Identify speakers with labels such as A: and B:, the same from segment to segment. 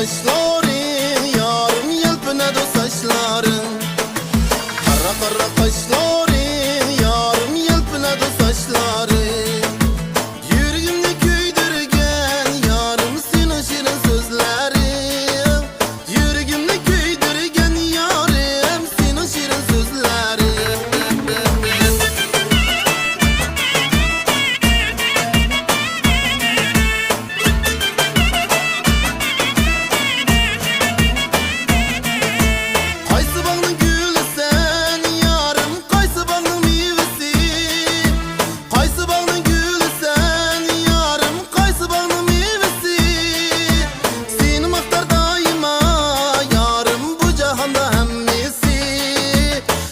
A: kaşların yarım yelpine de saçların. Kara kara kaşların yarım yelpine de saçların. Yüreğimde köydürgen yarım senin şirin sözlerin. Yüreğimde köydürgen yarım senin şirin sözlerin. Kaysı bağın gülü sen yarım, kaysı bağın meyvesi. Kaysı bağın gülü sen yarım, kaysı bağın meyvesi. Seni maktar daima yarım, bu cihanda hemmesi.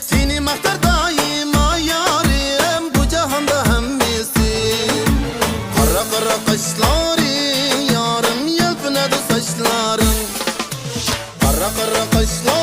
A: Seni maktar daima yarım, bu cihanda hemmesi. Kara kara kaşların yarım, yelpine de saçların. Kara kara kaşların